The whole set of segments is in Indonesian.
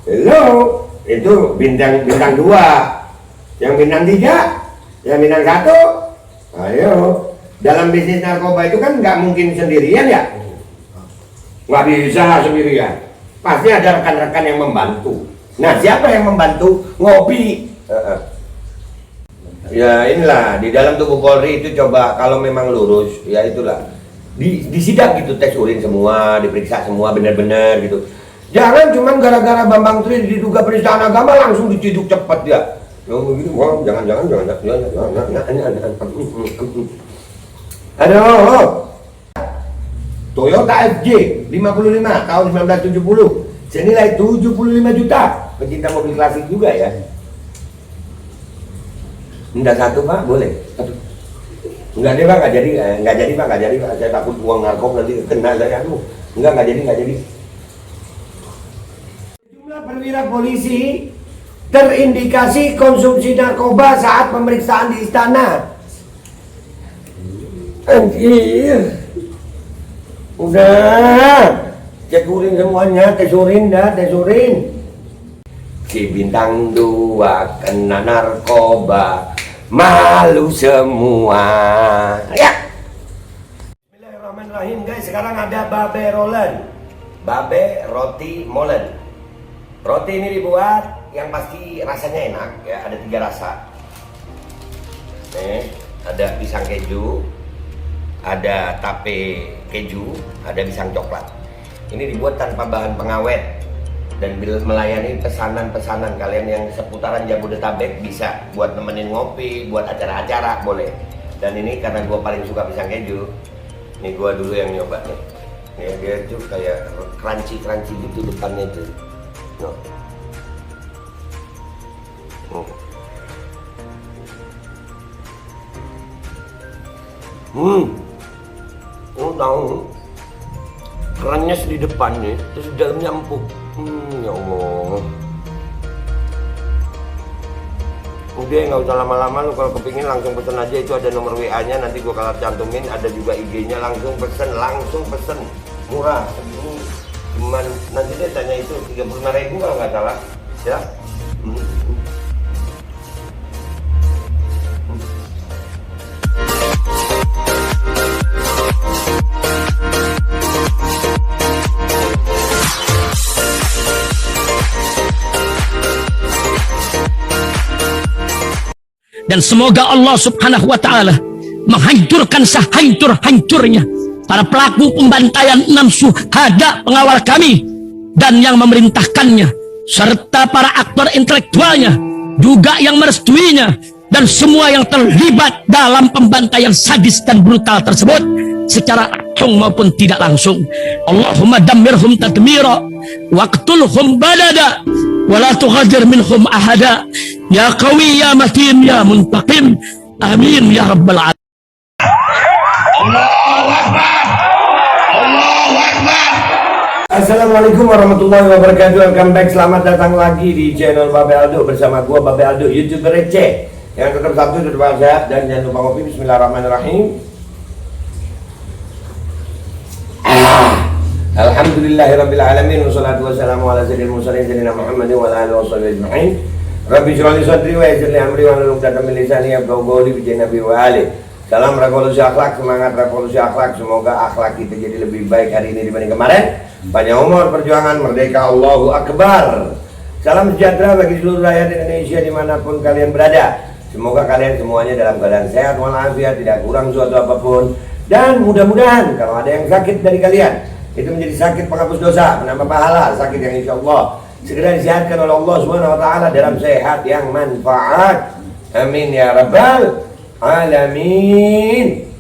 Hello, itu bintang bintang 2, yang bintang 3, yang bintang 1. Ayo, dalam bisnis narkoba itu kan nggak mungkin sendirian ya, nggak bisa sendirian, pasti ada rekan-rekan yang membantu. Nah, siapa yang membantu? Ngopi. Ya inilah, di dalam tubuh Polri itu coba kalau memang lurus, ya itulah disidak gitu, tes urin semua, diperiksa semua benar-benar gitu. Jangan cuman gara-gara Bambang Tri diduga penistaan agama langsung diciduk cepat ya. Gitu, wah, jangan. Aduh, Toyota FJ 55 tahun 1970 senilai 75 juta. Pecinta mobil klasik juga ya. Minta 1 Pak, boleh? 1. Enggak deh Pak, nggak jadi Pak. Saya takut uang narkoba nanti kena saya. Nggak jadi. Jumlah perwira polisi terindikasi konsumsi narkoba saat pemeriksaan di istana. Anjir. Udah. Cek urin semuanya, tes urin. Si bintang 2 kena narkoba, malu semua. Ya. Bismillahirrahmanirrahim guys, sekarang ada babe rolen. Babe roti molen. Roti ini dibuat yang pasti rasanya enak ya, ada 3 rasa. Nih, ada pisang keju, ada tape keju, ada pisang coklat. Ini dibuat tanpa bahan pengawet dan melayani pesanan-pesanan kalian yang seputaran Jabodetabek, bisa buat nemenin ngopi, buat acara-acara boleh. Dan ini karena gue paling suka pisang keju, nih gue dulu yang nyoba nih. Ya, dia tuh kayak crunchy gitu depannya tuh. No. Lu tahu kerannya di depannya, terus di dalamnya empuk. Ya Allah. Udah nggak usah lama-lama, lu kalau kepingin langsung pesen aja, itu ada nomor WA-nya, nanti gua kalau cantumin, ada juga IG-nya, langsung pesen, murah. Cuman nanti dia tanya itu 35.000 kalau nggak salah, ya. Dan semoga Allah subhanahu wa ta'ala menghancurkan sehancur-hancurnya para pelaku pembantaian 6 syuhada pengawal kami dan yang memerintahkannya, serta para aktor intelektualnya juga yang merestuinya, dan semua yang terlibat dalam pembantaian sadis dan brutal tersebut secara langsung maupun tidak langsung. Allahumma dammirhum tadmira waqtulhum balada wala tughadir minhum ahada ya qawi ya matin ya muntaqim, amin ya rabbal alamin. Allahu Akbar. Allahu Akbar. Assalamualaikum warahmatullahi wabarakatuh. Welcome back, selamat datang lagi di channel Babe Aldo bersama gua Babe Aldo, YouTuber receh yang tetap satu, tetap sehat, dan jangan lupa ngopi. Bismillahirrahmanirrahim. Alhamdulillahirabbil alamin, wassalatu wassalamu ala sayyidil mursalin sayyidina Muhammadin wa ala alihi washabihi ajma'in. Rabbi shrah li sadri wa yassir li amri wa hlul 'uqdatam min lisani yafqahu qawli bi nabi wa ali. Salam revolusi akhlak, semangat revolusi akhlak. Semoga akhlak kita jadi lebih baik hari ini dibanding kemarin. Panjang umur, perjuangan, merdeka, Allahu Akbar. Salam sejahtera bagi seluruh rakyat Indonesia dimanapun kalian berada. Semoga kalian semuanya dalam keadaan sehat walafiat, tidak kurang suatu apapun. Dan mudah-mudahan kalau ada yang sakit dari kalian, itu menjadi sakit penghapus dosa, menambah pahala, sakit yang insya Allah segera disehatkan oleh Allah Subhanahu wa ta'ala dalam sehat yang manfaat. Amin ya rabbal alamin.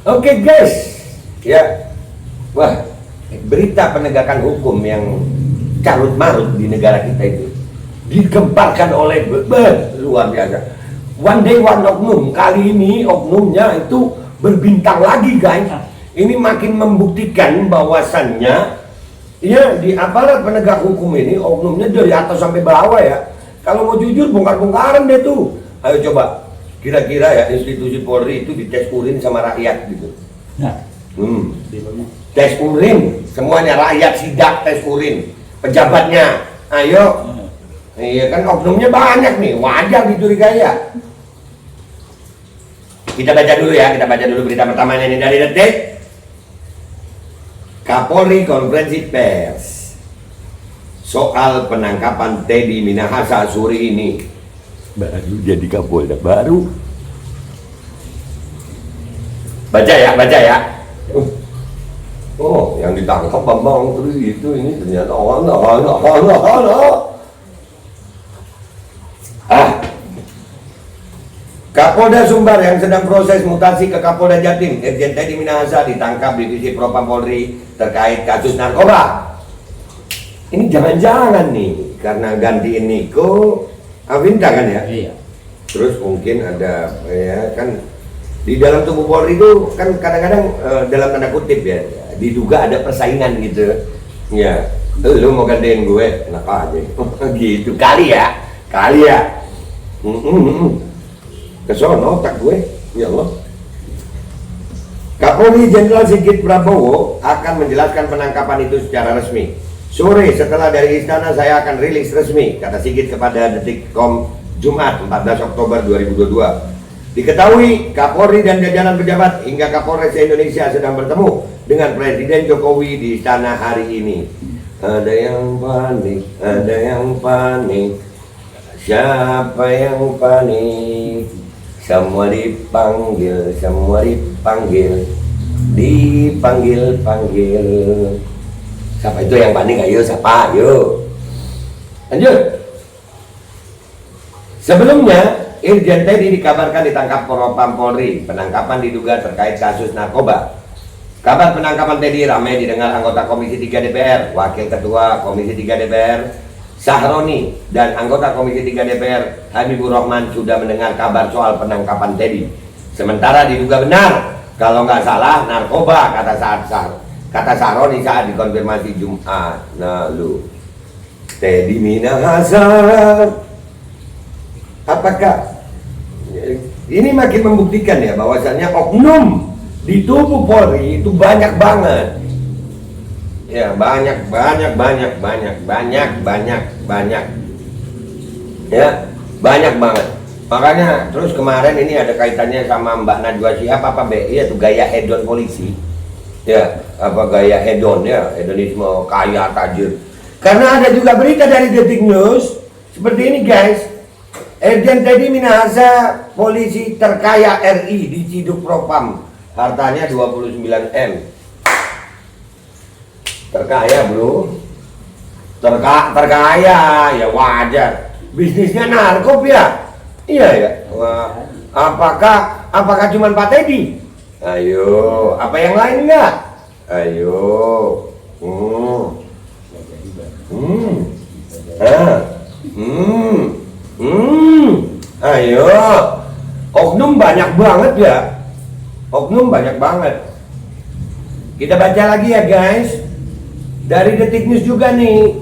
Oke guys, ya, wah, berita penegakan hukum yang carut marut di negara kita itu digemparkan oleh luar biasa. One day one oknum, kali ini oknumnya itu berbintang lagi guys. Ini makin membuktikan bahwasannya ya di aparat penegak hukum ini oknumnya dari atas sampai bawah ya. Kalau mau jujur bongkar-bongkaran deh tuh. Ayo coba, kira-kira ya institusi Polri itu dites urin sama rakyat gitu. Nah, tes urin, semuanya rakyat sidak tes urin. pejabatnya. Ayo. Iya kan oknumnya banyak nih, wajar dicurigai ya. Kita baca dulu berita pertamanya ini dari Detik. Kapolri konferensi pers soal penangkapan Teddy Minahasa sore ini. Baru jadi Kapolda baru. Baca ya. Oh, yang ditangkap Bambang Tri itu ini ternyata Kapolda Sumbar yang sedang proses mutasi ke Kapolda Jatim, Irjen Teddy Minahasa ditangkap Divisi Propam Polri terkait kasus narkoba. Ini jangan-jangan nih karena gantiin Niko Avinta kan ya? Iya. Terus mungkin ada ya kan di dalam tubuh Polri itu kan kadang-kadang dalam tanda kutip ya diduga ada persaingan gitu. Ya, lu mau gantiin gue, enak aja. Gitu kali ya. Kesono otak gue, ya Allah. Kapolri Jenderal Sigit Prabowo akan menjelaskan penangkapan itu secara resmi. Sore setelah dari istana saya akan rilis resmi, kata Sigit kepada Detikcom Jumat 14 Oktober 2022. Diketahui Kapolri dan jajaran pejabat hingga Kapolres Indonesia sedang bertemu dengan Presiden Jokowi di istana hari ini. Ada yang panik, siapa yang panik? Semua dipanggil, dipanggil. Siapa itu yang panik? Ayo, siapa? Ayo. Lanjut. Sebelumnya, Irjen Teddy dikabarkan ditangkap Propam Polri. Penangkapan diduga terkait kasus narkoba. Kabar penangkapan Teddy ramai didengar anggota Komisi 3 DPR, Wakil Ketua Komisi 3 DPR, Sahroni, dan anggota Komisi 3 DPR Habibur Rahman sudah mendengar kabar soal penangkapan Teddy. Sementara diduga benar, kalau nggak salah narkoba, kata Sahroni saat dikonfirmasi Jumat lalu. Teddy Minahasa, apakah ini makin membuktikan ya bahwasannya oknum di tubuh Polri itu banyak banget. Ya banyak. Ya banyak banget. Makanya terus kemarin ini ada kaitannya sama Mbak Najwa Shihab apa Iya tuh gaya hedon polisi. Ya apa gaya hedon ya, hedonisme kaya tajir. Karena ada juga berita dari Detik News seperti ini guys. Irjen Teddy Minahasa polisi terkaya RI diciduk Propam, hartanya 29 M. Terkaya bro, terkaya ya wajar. Bisnisnya narkob ya, iya ya. Wah, apakah cuma Pak Teddy? Ayo, apa yang lain enggak? Ayo, ayo. Oknum banyak banget ya, Kita baca lagi ya guys. Dari Detik News juga nih,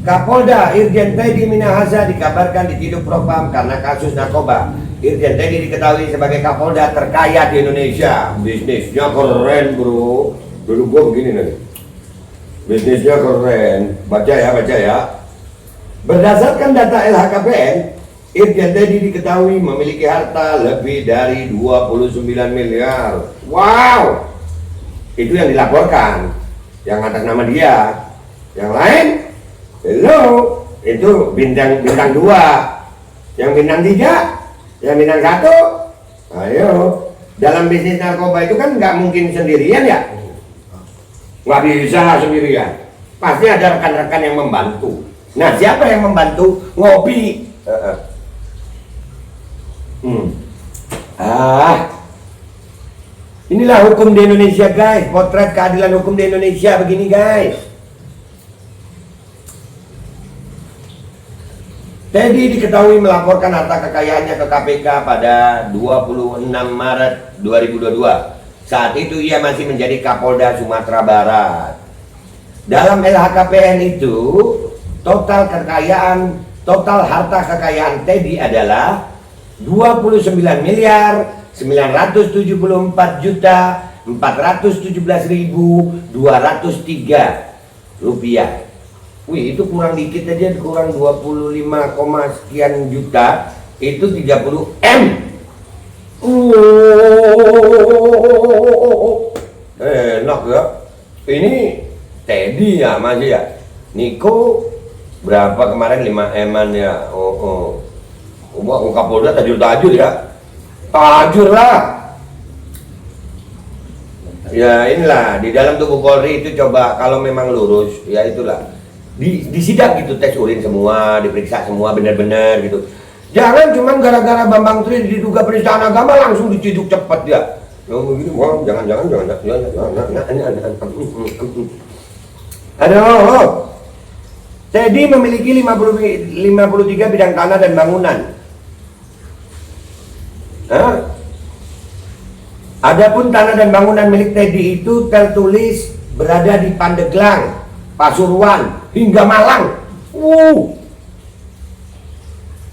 Kapolda Irjen Teddy Minahasa dikabarkan diciduk Propam karena kasus narkoba. Irjen Teddy diketahui sebagai Kapolda terkaya di Indonesia. Bisnisnya keren bro. Dulu gua begini nih. Bisnisnya keren. Baca ya. Berdasarkan data LHKPN, Irjen Teddy diketahui memiliki harta lebih dari 29 miliar. Wow. Itu yang dilaporkan, yang atas nama dia. Yang lain, hello, itu bintang 2, yang bintang 3, yang bintang 1. Ayo, dalam bisnis narkoba itu kan nggak mungkin sendirian ya, nggak bisa sendirian. Pasti ada rekan-rekan yang membantu. Nah, siapa yang membantu? Ngopi. Inilah hukum di Indonesia guys. Potret keadilan hukum di Indonesia begini guys. Teddy diketahui melaporkan harta kekayaannya ke KPK pada 26 Maret 2022. Saat itu ia masih menjadi Kapolda Sumatera Barat. Dalam LHKPN itu, total harta kekayaan Teddy adalah 29 miliar 974 juta 417.203 rupiah. Wih, itu kurang dikit aja, kurang 25, sekian juta, itu 30 M. Enak ya. Ini Teddy ya masih ya. Niko berapa kemarin 5 M-an ya. Wah, Kapolda tajur-tajur ya. Tajur lah. Ya inilah, di dalam tubuh Polri itu coba kalau memang lurus, ya itulah. Disidak gitu, tes urin semua, diperiksa semua benar-benar gitu. Jangan cuman gara-gara Bambang Tri diduga penistaan agama langsung diciduk cepat ya. Begini, jangan. Aduh. Teddy memiliki 53 bidang tanah dan bangunan. Adapun tanah dan bangunan milik Teddy itu tertulis berada di Pandeglang, Pasuruan, hingga Malang.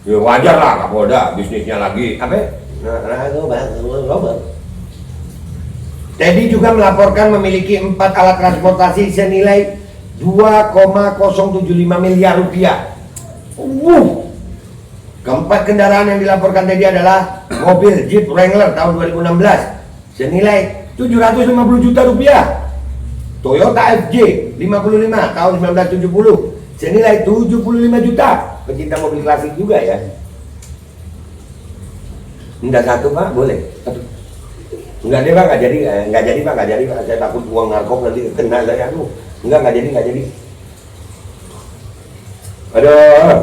Ya wajar lah Kapolda, bisnisnya lagi. Apa? Teddy juga melaporkan memiliki 4 alat transportasi senilai 2,075 miliar rupiah. Keempat kendaraan yang dilaporkan Teddy adalah mobil Jeep Wrangler tahun 2016 senilai 750 juta rupiah. Toyota FJ 55 tahun 1970 senilai 75 juta. Pecinta mobil klasik juga ya. Enggak satu Pak, boleh. Satu. Enggak deh Pak, enggak jadi Pak. Saya takut uang narkoba nanti kena saya. Enggak jadi. Aduh.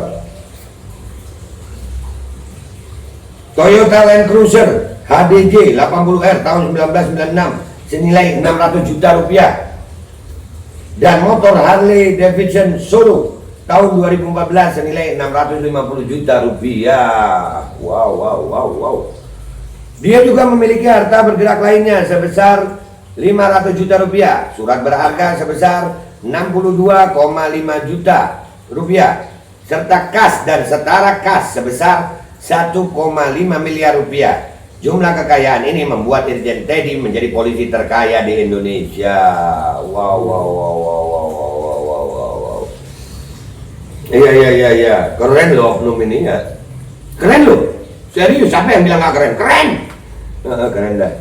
Toyota Land Cruiser HDJ 80R tahun 1996 senilai 600 juta rupiah. Dan motor Harley Davidson Solo tahun 2014 senilai 650 juta rupiah. Wow. Dia juga memiliki harta bergerak lainnya sebesar 500 juta rupiah, surat berharga sebesar 62,5 juta rupiah, serta kas dan setara kas sebesar 1,5 miliar rupiah. Jumlah kekayaan ini membuat Irjen Teddy menjadi polisi terkaya di Indonesia. Wow. Iya. Keren loh oknum ini ya. Keren loh. Serius, siapa yang bilang gak keren? Keren. Keren dah.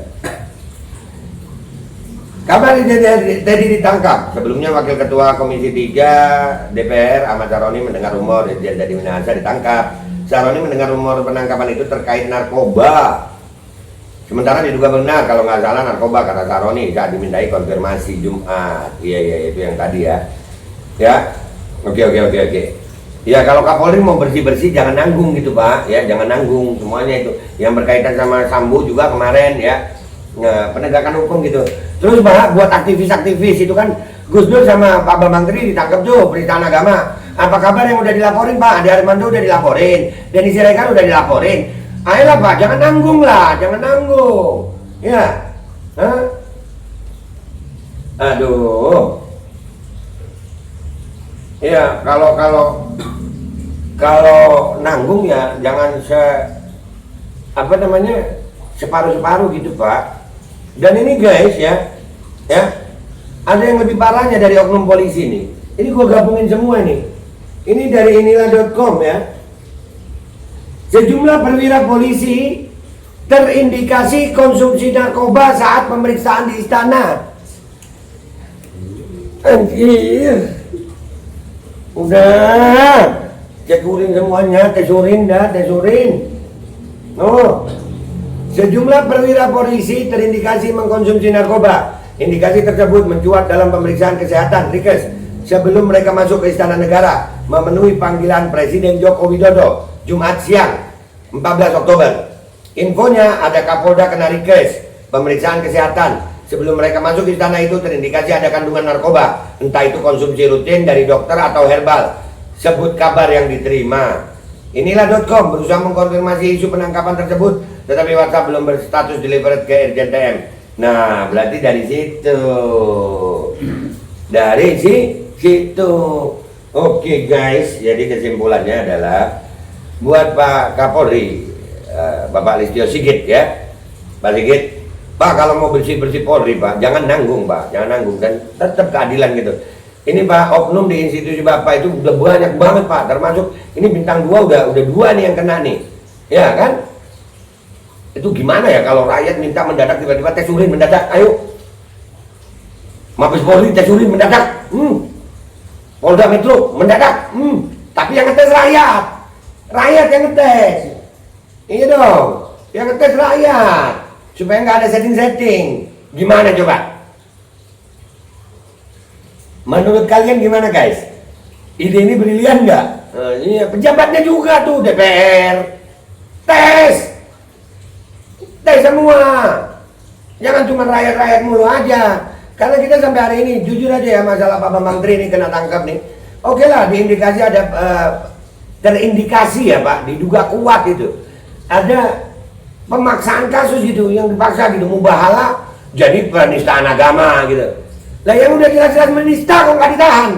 Kabar Teddy ditangkap. Sebelumnya Wakil Ketua Komisi 3 DPR Ahmad Saroni mendengar rumor Irjen Teddy Minahasa ditangkap. Saroni mendengar rumor penangkapan itu terkait narkoba. Sementara diduga benar kalau nggak salah narkoba, kata Saroni saat dimintai konfirmasi Jumat. Iya itu yang tadi ya. Ya. Oke. Ya kalau Kapolri mau bersih-bersih jangan nanggung gitu Pak. Ya jangan nanggung semuanya itu. Yang berkaitan sama Sambo juga kemarin ya. Nah, penegakan hukum gitu. Terus Pak buat aktivis-aktivis itu kan Gus Dur sama Pak Bambang Tri ditangkap tuh penistaan agama. Apa kabar yang udah dilaporin Pak? Ade Armando udah dilaporin, Denny Siregar udah dilaporin. Ayolah Pak, jangan nanggung lah, jangan nanggung. Ya. Aduh. Ya, kalau nanggung ya jangan separuh-separuh gitu Pak. Dan ini guys ya, ada yang lebih parahnya dari oknum polisi nih. Ini gua gabungin semua nih. Ini dari inilah.com ya. Sejumlah perwira polisi terindikasi konsumsi narkoba saat pemeriksaan di istana. Anjir. Udah, cekurin semuanya, tesurin. Sejumlah perwira polisi terindikasi mengkonsumsi narkoba. Indikasi tersebut mencuat dalam pemeriksaan kesehatan Rikes sebelum mereka masuk ke Istana Negara memenuhi panggilan Presiden Joko Widodo Jumat siang 14 Oktober. Infonya ada Kapolda kena Rikes pemeriksaan kesehatan. Sebelum mereka masuk ke istana itu terindikasi ada kandungan narkoba, entah itu konsumsi rutin dari dokter atau herbal. Sebut kabar yang diterima. Inilah.com berusaha mengkonfirmasi isu penangkapan tersebut, tetapi WhatsApp belum berstatus delivered ke Irjen TM. Nah, berarti dari situ. Oke guys, jadi kesimpulannya adalah buat Pak Kapolri, Bapak Listio Sigit ya, Pak Sigit. Pak kalau mau bersih-bersih Polri Pak, jangan nanggung Pak, jangan nanggung dan tetap keadilan gitu. Ini Pak, oknum di institusi Bapak itu udah banyak banget Pak, termasuk ini bintang 2 udah 2 nih yang kena nih. Ya kan? Itu gimana ya kalau rakyat minta mendadak tiba-tiba tes urin mendadak, ayo. Mabes Polri tes urin mendadak. Polda Metro mendadak. Tapi yang ngetes rakyat. Rakyat yang ngetes. Iya dong, yang ngetes rakyat. Supaya nggak ada setting-setting. Gimana coba? Menurut kalian gimana guys? Ide ini brilian nggak? Iya, pejabatnya juga tuh DPR. Tes semua. Jangan cuma rakyat-rakyat mulu aja. Karena kita sampai hari ini, jujur aja ya, masalah Pak Bambang Tri ini kena tangkap nih. Oke lah, diindikasi ada terindikasi ya Pak, diduga kuat itu. Ada pemaksaan kasus gitu, yang dipaksa gitu, mubahala jadi penistaan agama gitu. Lah yang udah jelas-jelas menista kok nggak ditahan?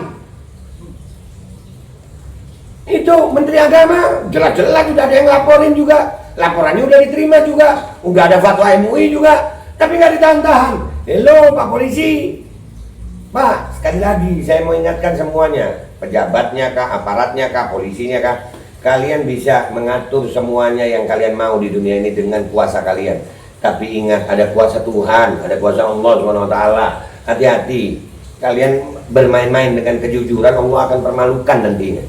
Itu Menteri Agama jelas-jelas udah ada yang laporin juga, laporannya udah diterima juga, udah ada fatwa MUI juga, tapi nggak ditahan-tahan. Halo Pak Polisi, Pak, sekali lagi saya mau ingatkan semuanya, pejabatnya kah, aparatnya kah, polisinya kah, kalian bisa mengatur semuanya yang kalian mau di dunia ini dengan kuasa kalian. Tapi ingat, ada kuasa Tuhan, ada kuasa Allah SWT. Hati-hati, kalian bermain-main dengan kejujuran, Allah akan permalukan nantinya.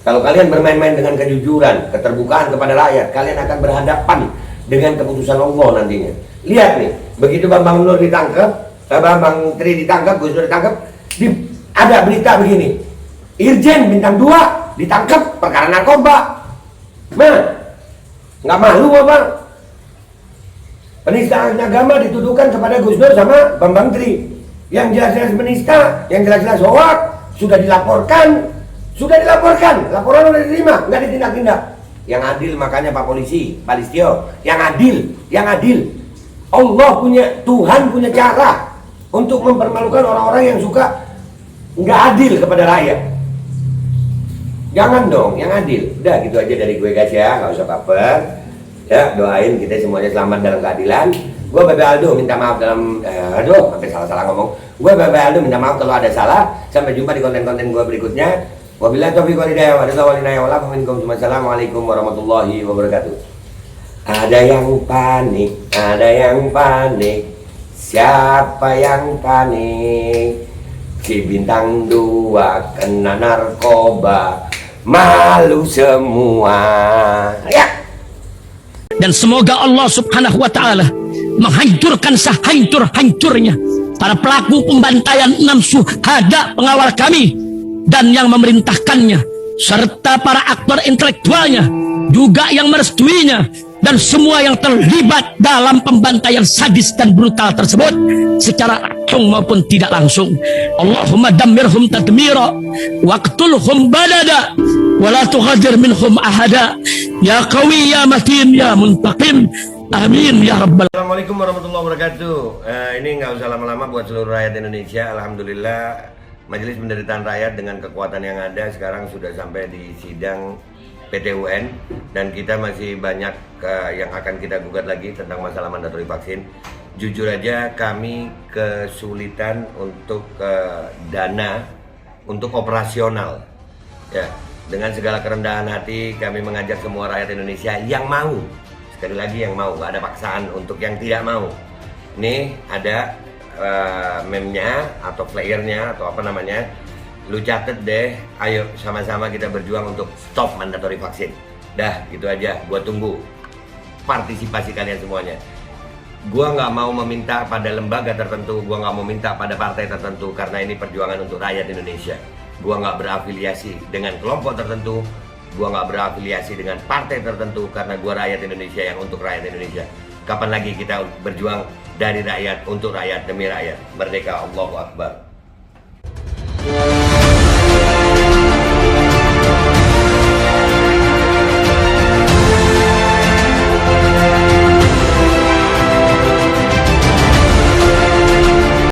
Kalau kalian bermain-main dengan kejujuran, keterbukaan kepada rakyat, kalian akan berhadapan dengan keputusan Allah nantinya. Lihat nih, begitu Bambang Nur ditangkap, Bambang Tri ditangkap, Gus Dur ditangkap, ada berita begini, Irjen bintang 2 ditangkap perkara narkoba. Nggak malu apa? Penistaan agama dituduhkan kepada Gus Dur sama Bambang Tri. Yang jelas-jelas menista, yang jelas-jelas hoak, sudah dilaporkan, laporan sudah diterima, nggak ditindak-tindak. Yang adil makanya Pak Polisi, Pak Listio, yang adil. Allah punya, Tuhan punya cara untuk mempermalukan orang-orang yang suka nggak adil kepada rakyat. Jangan dong, yang adil. Udah gitu aja dari gue guys ya, nggak usah baper. Ya, doain kita semuanya selamat dalam keadilan. Gue Babe Aldo minta maaf dalam sampai salah-salah ngomong. Gue Babe Aldo minta maaf kalau ada salah. Sampai jumpa di konten-konten gue berikutnya. Wabillahi taufiq wal hidayah. Wassalamualaikum warahmatullahi wabarakatuh. Ada yang panik. Siapa yang panik? Si bintang 2 kena narkoba. Malu semua. Ya. Dan semoga Allah Subhanahu wa ta'ala menghancurkan sehancur-hancurnya para pelaku pembantaian 6 syuhada pengawal kami dan yang memerintahkannya, serta para aktor intelektualnya juga yang merestuinya, dan semua yang terlibat dalam pembantaian sadis dan brutal tersebut secara langsung maupun tidak langsung. Allahumma dammirhum tadmira waqtulhum badada wala tughadir minhum ahada ya qawi ya matin ya muntaqim. Amin ya rabbal. Assalamualaikum warahmatullahi wabarakatuh. Ini nggak usah lama-lama buat seluruh rakyat Indonesia. Alhamdulillah Majelis Penderitaan Rakyat dengan kekuatan yang ada sekarang sudah sampai di sidang PT UN, dan kita masih banyak yang akan kita gugat lagi tentang masalah mandatori vaksin. Jujur aja kami kesulitan untuk dana untuk operasional. Ya, dengan segala kerendahan hati kami mengajak semua rakyat Indonesia yang mau, sekali lagi yang mau, gak ada paksaan untuk yang tidak mau. Nih ada meme-nya atau flyernya atau apa namanya, lu catet deh, ayo sama-sama kita berjuang untuk stop mandatori vaksin. Dah gitu aja, gua tunggu partisipasi kalian semuanya. Gua nggak mau meminta pada lembaga tertentu, gua nggak mau minta pada partai tertentu, karena ini perjuangan untuk rakyat Indonesia. Gua nggak berafiliasi dengan kelompok tertentu, gua nggak berafiliasi dengan partai tertentu, karena gua rakyat Indonesia yang untuk rakyat Indonesia. Kapan lagi kita berjuang dari rakyat untuk rakyat demi rakyat? Merdeka, Allahu Akbar.